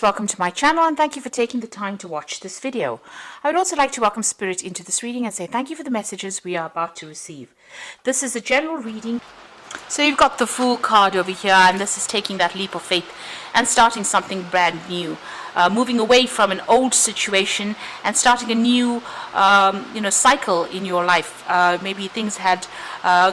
Welcome to my channel and thank you for taking the time to watch this video. I would also like to welcome Spirit into this reading and say thank you for the messages we are about to receive. This is a general reading. So you've got the Fool card over here, and this is taking that leap of faith and starting something brand new. Moving away from an old situation and starting a new cycle in your life. Maybe things had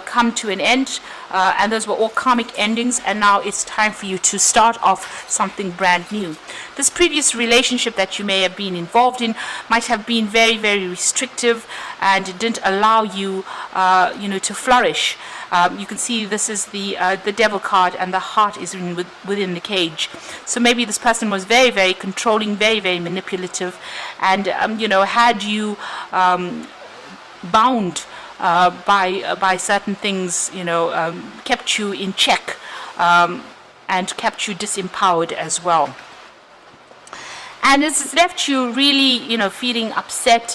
come to an end and those were all karmic endings, and now it's time for you to start off something brand new. This previous relationship that you may have been involved in might have been very, very restrictive, and it didn't allow you to flourish. You can see this is the devil card, and the heart is within the cage. So maybe this person was very, very controlling, very, very manipulative, and had you bound by certain things, kept you in check, and kept you disempowered as well. And it's left you really, feeling upset,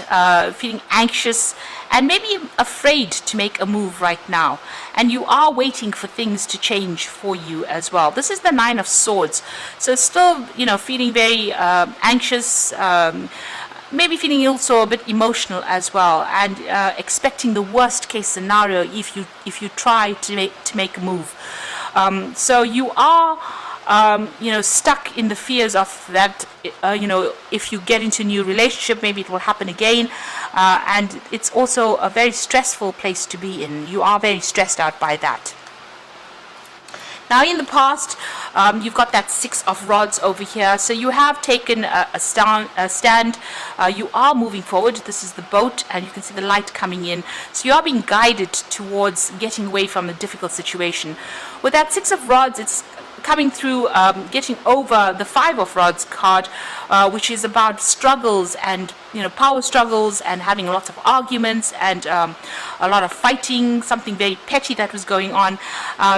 feeling anxious, and maybe afraid to make a move right now. And you are waiting for things to change for you as well. This is the Nine of Swords. So still, feeling very anxious, maybe feeling also a bit emotional as well, and expecting the worst case scenario if you try to make a move. So you are stuck in the fears of that, if you get into a new relationship, maybe it will happen again, and it's also a very stressful place to be in. You are very stressed out by that. Now in the past, you've got that Six of Rods over here, so you have taken a stand, you are moving forward. This is the boat, and you can see the light coming in, so you are being guided towards getting away from a difficult situation. With that Six of Rods, it's coming through, getting over the Five of Rods card, which is about struggles and power struggles, and having lots of arguments and a lot of fighting, something very petty that was going on.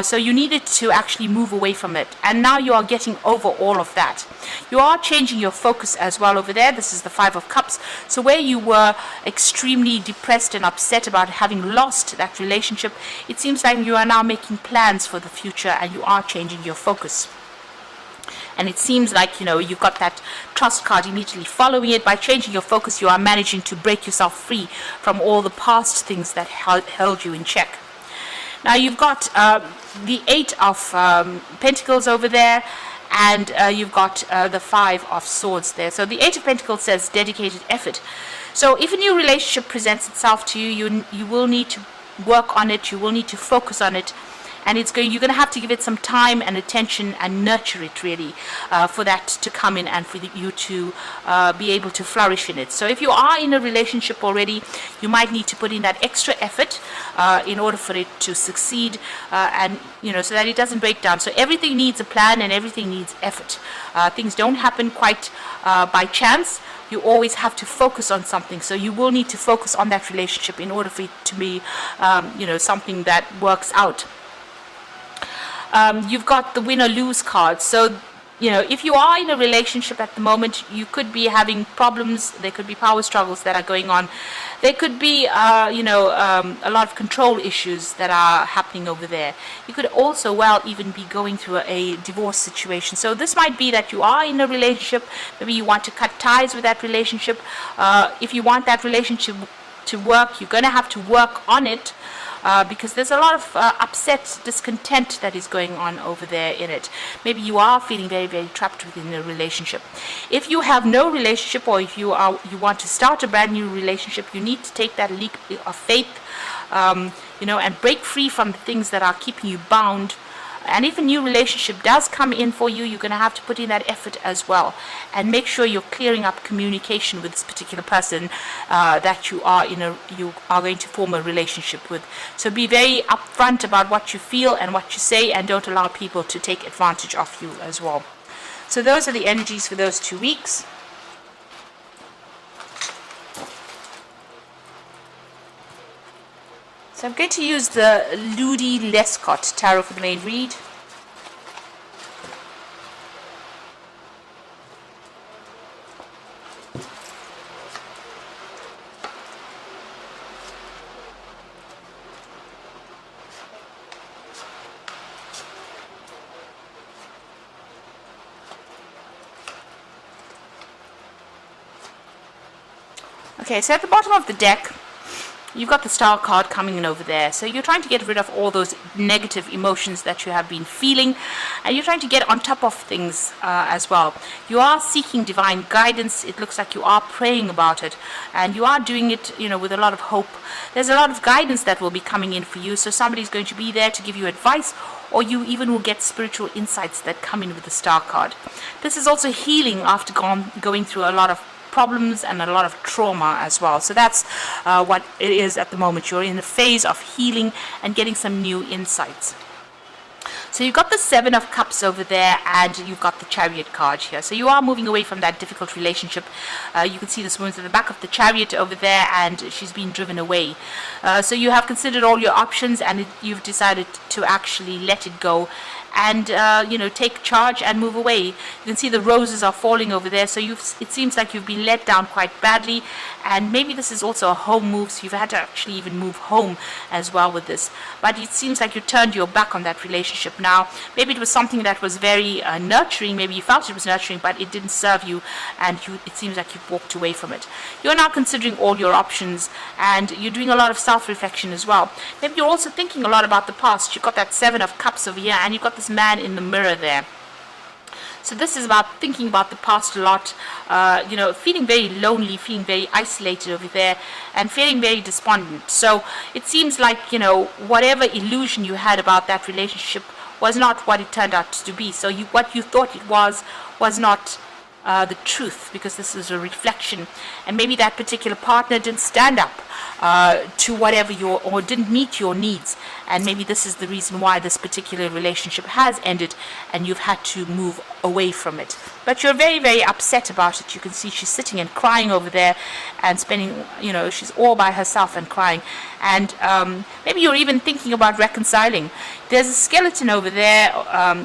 So you needed to actually move away from it, and now you are getting over all of that. You are changing your focus as well over there. This is the Five of Cups. So where you were extremely depressed and upset about having lost that relationship, it seems like you are now making plans for the future, and you are changing your focus. And it seems like you've got that Trust card immediately following it. By changing your focus, you are managing to break yourself free from all the past things that held you in check. Now you've got the Eight of Pentacles over there, and you've got the Five of Swords there. So the Eight of Pentacles says dedicated effort. So if a new relationship presents itself to you, you will need to work on it, you will need to focus on it, and you're going to have to give it some time and attention and nurture it really, for that to come in and for you to be able to flourish in it. So if you are in a relationship already, you might need to put in that extra effort in order for it to succeed, and so that it doesn't break down. So everything needs a plan, and everything needs effort. Things don't happen quite by chance. You always have to focus on something, so you will need to focus on that relationship in order for it to be something that works out. You've got the Win or Lose card. So if you are in a relationship at the moment, you could be having problems. There could be power struggles that are going on. There could be a lot of control issues that are happening over there. You could also even be going through a divorce situation. So this might be that you are in a relationship, maybe you want to cut ties with that relationship. If you want that relationship to work, you're going to have to work on it, because there's a lot of upset, discontent that is going on over there in it. Maybe you are feeling very, very trapped within a relationship. If you have no relationship, or if you want to start a brand new relationship, you need to take that leap of faith, and break free from the things that are keeping you bound. And if a new relationship does come in for you, you're going to have to put in that effort as well, and make sure you're clearing up communication with this particular person that you are going to form a relationship with. So be very upfront about what you feel and what you say, and don't allow people to take advantage of you as well. So those are the energies for those 2 weeks. So I'm going to use the Ludi Lescott Tarot for the main read. Okay, so at the bottom of the deck, you've got the Star card coming in over there. So you're trying to get rid of all those negative emotions that you have been feeling, and you're trying to get on top of things as well. You are seeking divine guidance. It looks like you are praying about it, and you are doing it, with a lot of hope. There's a lot of guidance that will be coming in for you. So somebody's going to be there to give you advice, or you even will get spiritual insights that come in with the Star card. This is also healing after going through a lot of problems and a lot of trauma as well. So that's what it is at the moment. You're in a phase of healing and getting some new insights. So you've got the Seven of Cups over there, and you've got the Chariot card here. So you are moving away from that difficult relationship. You can see this woman's at the back of the Chariot over there, and she's been driven away. So you have considered all your options, and you've decided to actually let it go and take charge and move away. You can see the roses are falling over there, so it seems like you've been let down quite badly, and maybe this is also a home move, so you've had to actually even move home as well with this. But it seems like you turned your back on that relationship now. Maybe it was something that was very nurturing, maybe you felt it was nurturing, but it didn't serve you, and it seems like you've walked away from it. You're now considering all your options, and you're doing a lot of self-reflection as well. Maybe you're also thinking a lot about the past. You've got that Seven of Cups over here, and you've got this man in the mirror there. So this is about thinking about the past a lot, feeling very lonely, feeling very isolated over there, and feeling very despondent. So it seems like, whatever illusion you had about that relationship was not what it turned out to be. So what you thought it was not the truth, because this is a reflection, and maybe that particular partner didn't stand up to whatever or didn't meet your needs, and maybe this is the reason why this particular relationship has ended and you've had to move away from it. But you're very, very upset about it. You can see she's sitting and crying over there and spending, she's all by herself and crying, and maybe you're even thinking about reconciling. There's a skeleton over there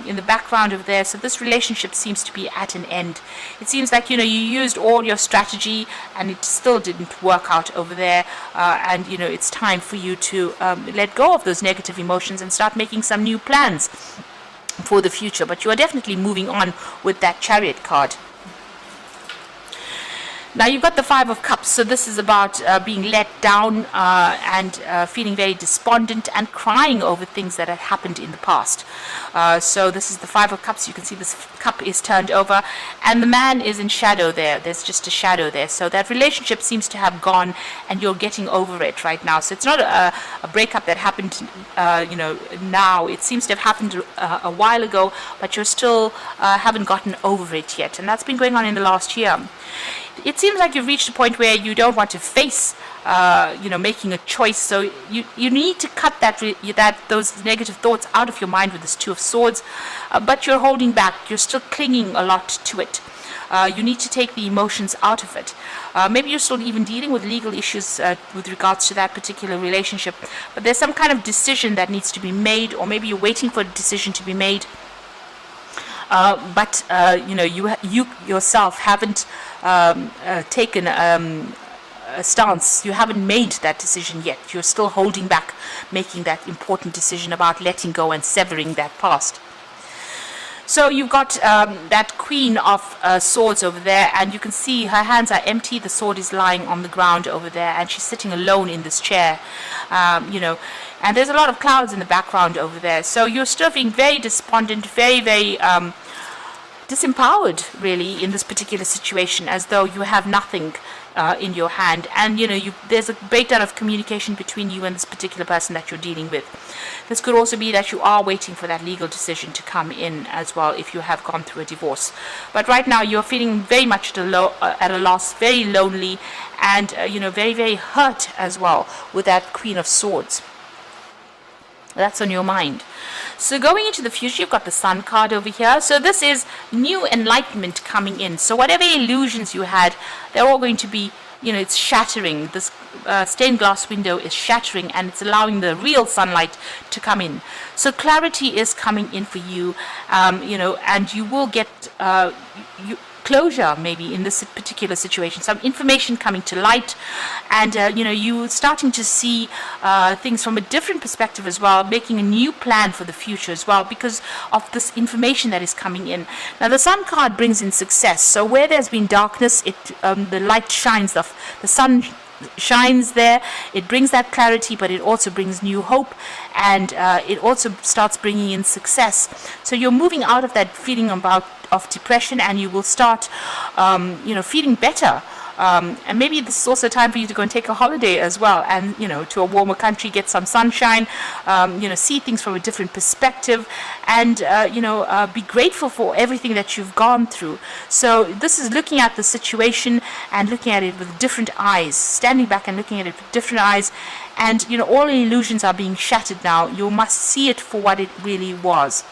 in the background over there, so this relationship seems to be at an end. It seems like, you used all your strategy and it still didn't work out over there, and it's time for you to let go of those negative emotions and start making some new plans for the future. But you are definitely moving on with that Chariot card. Now you've got the Five of Cups, so this is about being let down and feeling very despondent and crying over things that had happened in the past. So this is the Five of Cups. You can see this cup is turned over, and the man is in shadow there. There's just a shadow there. So that relationship seems to have gone, and you're getting over it right now. So it's not a breakup that happened, now. It seems to have happened a while ago, but you're still haven't gotten over it yet, and that's been going on in the last year. It seems like you've reached a point where you don't want to face, making a choice. So you need to cut those negative thoughts out of your mind with this Two of Swords, but you're holding back. You're still clinging a lot to it. You need to take the emotions out of it. Maybe you're still even dealing with legal issues with regards to that particular relationship, but there's some kind of decision that needs to be made, or maybe you're waiting for a decision to be made. But you yourself haven't taken a stance. You haven't made that decision yet. You're still holding back making that important decision about letting go and severing that past. So you've got that Queen of Swords over there, and you can see her hands are empty. The sword is lying on the ground over there, and she's sitting alone in this chair, and there's a lot of clouds in the background over there. So you're still being very despondent, very, very disempowered, really, in this particular situation, as though you have nothing in your hand, and there's a breakdown of communication between you and this particular person that you're dealing with. This could also be that you are waiting for that legal decision to come in as well, if you have gone through a divorce. But right now you're feeling very much at a loss, very lonely, and very, very hurt as well with that Queen of Swords. That's on your mind. So going into the future, you've got the Sun card over here. So this is new enlightenment coming in. So whatever illusions you had, they're all going to be, it's shattering. This stained glass window is shattering, and it's allowing the real sunlight to come in. So clarity is coming in for you, and you will get closure maybe in this particular situation, some information coming to light, and you starting to see things from a different perspective as well, making a new plan for the future as well because of this information that is coming in. Now the Sun card brings in success, so where there's been darkness, the light shines, the sun shines there. It brings that clarity, but it also brings new hope, and it also starts bringing in success. So you're moving out of that feeling of depression, and you will start feeling better. And maybe this is also time for you to go and take a holiday as well, and to a warmer country, get some sunshine, see things from a different perspective, and be grateful for everything that you've gone through. So this is looking at the situation and looking at it with different eyes, standing back and looking at it with different eyes, and all the illusions are being shattered now. You must see it for what it really was.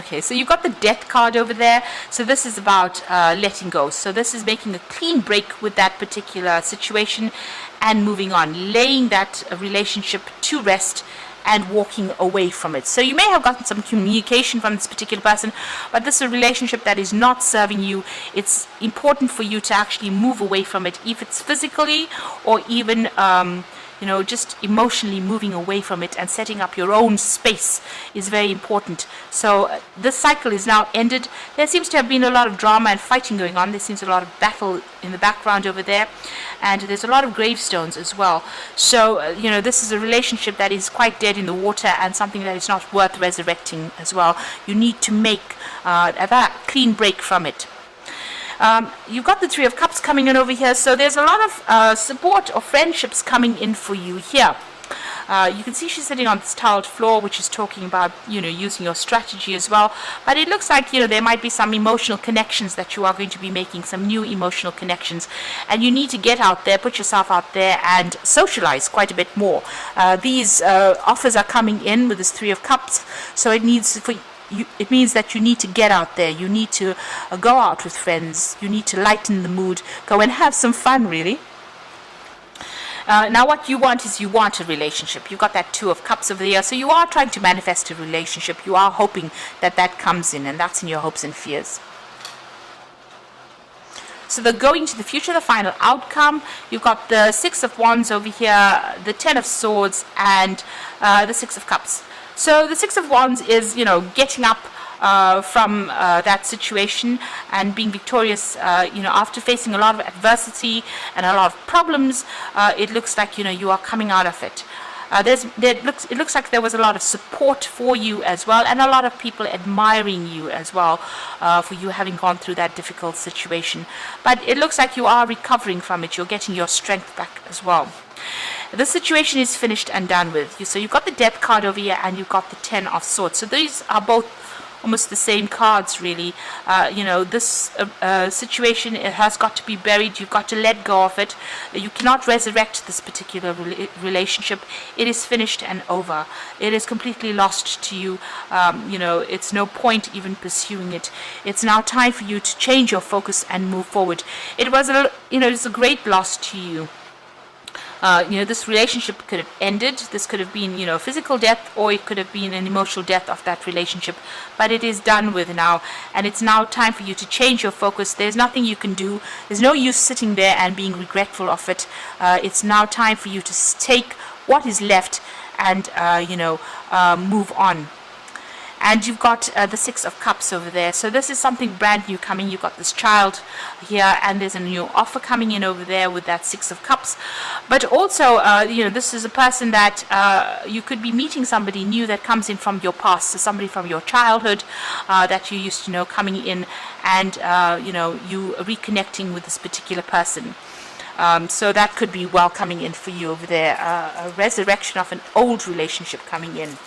Okay, so you've got the Death card over there. So this is about letting go. So this is making a clean break with that particular situation and moving on, laying that relationship to rest and walking away from it. So you may have gotten some communication from this particular person, but this is a relationship that is not serving you. It's important for you to actually move away from it, if it's physically or even just emotionally moving away from it and setting up your own space is very important. So this cycle is now ended. There seems to have been a lot of drama and fighting going on. There seems a lot of battle in the background over there, and there's a lot of gravestones as well. So this is a relationship that is quite dead in the water and something that is not worth resurrecting as well. You need to make a clean break from it. You've got the Three of Cups coming in over here, so there's a lot of support or friendships coming in for you here. You can see she's sitting on this tiled floor, which is talking about using your strategy as well, but it looks like there might be some emotional connections that you are going to be making, some new emotional connections, and you need to get out there, put yourself out there and socialize quite a bit more. These offers are coming in with this Three of Cups, so it means that you need to get out there. You need to go out with friends. You need to lighten the mood. Go and have some fun, really. Now what you want is a relationship. You've got that Two of Cups over there. So you are trying to manifest a relationship. You are hoping that comes in, and that's in your hopes and fears. So the going to the future, the final outcome, you've got the Six of Wands over here, the Ten of Swords, and the Six of Cups. So the Six of Wands is, getting up from that situation and being victorious, after facing a lot of adversity and a lot of problems. It looks like, you are coming out of it. It looks like there was a lot of support for you as well, and a lot of people admiring you as well for you having gone through that difficult situation. But it looks like you are recovering from it. You're getting your strength back as well. The situation is finished and done with. So you've got the Death card over here, and you've got the Ten of Swords. So these are both almost the same cards, really. This situation, it has got to be buried. You've got to let go of it. You cannot resurrect this particular relationship. It is finished and over. It is completely lost to you. It's no point even pursuing it. It's now time for you to change your focus and move forward. It was it's a great loss to you. This relationship could have ended. This could have been, physical death, or it could have been an emotional death of that relationship. But it is done with now, and it's now time for you to change your focus. There's nothing you can do. There's no use sitting there and being regretful of it. It's now time for you to take what is left and, move on. And you've got the Six of Cups over there. So this is something brand new coming. You've got this child here, and there's a new offer coming in over there with that Six of Cups. But also, this is a person that you could be meeting somebody new that comes in from your past. So somebody from your childhood that you used to know coming in, and, you reconnecting with this particular person. So that could be well coming in for you over there. A resurrection of an old relationship coming in.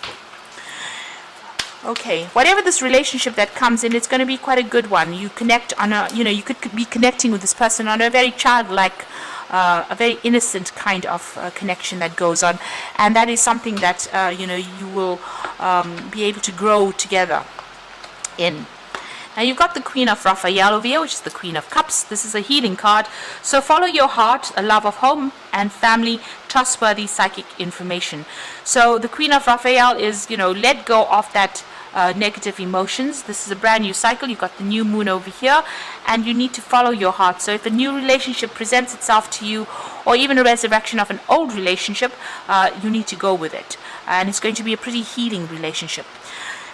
Okay, whatever this relationship that comes in, it's going to be quite a good one. You connect on you could be connecting with this person on a very childlike, a very innocent kind of connection that goes on, and that is something that you will be able to grow together in. Now you've got the Queen of Raphael over here, which is the Queen of Cups. This is a healing card. So follow your heart, a love of home and family, trustworthy psychic information. So the Queen of Raphael is, let go of that negative emotions. This is a brand new cycle. You've got the new moon over here, and you need to follow your heart. So if a new relationship presents itself to you, or even a resurrection of an old relationship, you need to go with it. And it's going to be a pretty healing relationship.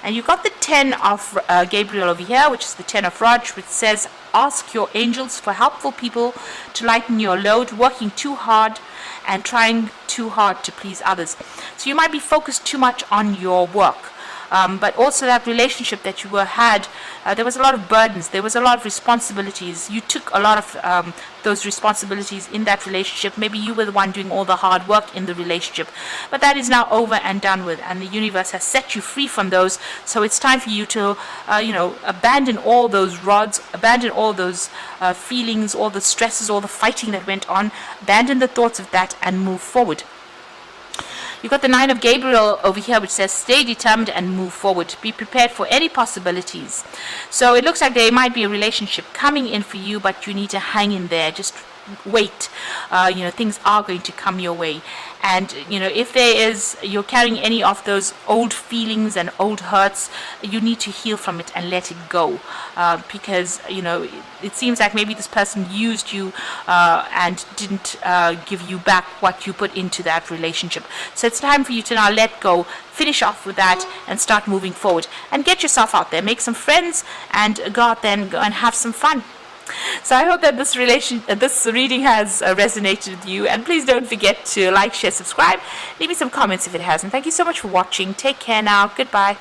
And you've got the 10 of Gabriel over here, which is the 10 of Raj, which says, ask your angels for helpful people to lighten your load, working too hard and trying too hard to please others. So you might be focused too much on your work. But also that relationship that you had, there was a lot of burdens, there was a lot of responsibilities. You took a lot of those responsibilities in that relationship. Maybe you were the one doing all the hard work in the relationship. But that is now over and done with, and the universe has set you free from those. So it's time for you to, abandon all those rods, abandon all those feelings, all the stresses, all the fighting that went on, abandon the thoughts of that and move forward. You've got the 9 of Gabriel over here, which says, stay determined and move forward. Be prepared for any possibilities. So it looks like there might be a relationship coming in for you, but you need to hang in there. Just wait. Things are going to come your way. And, if you're carrying any of those old feelings and old hurts, you need to heal from it and let it go. Because, it seems like maybe this person used you and didn't give you back what you put into that relationship. So it's time for you to now let go, finish off with that, and start moving forward. And get yourself out there, make some friends, and go out there and go and have some fun. So I hope that this reading has resonated with you, and please don't forget to like, share, subscribe, leave me some comments if it hasn't. Thank you so much for watching. Take care now. Goodbye.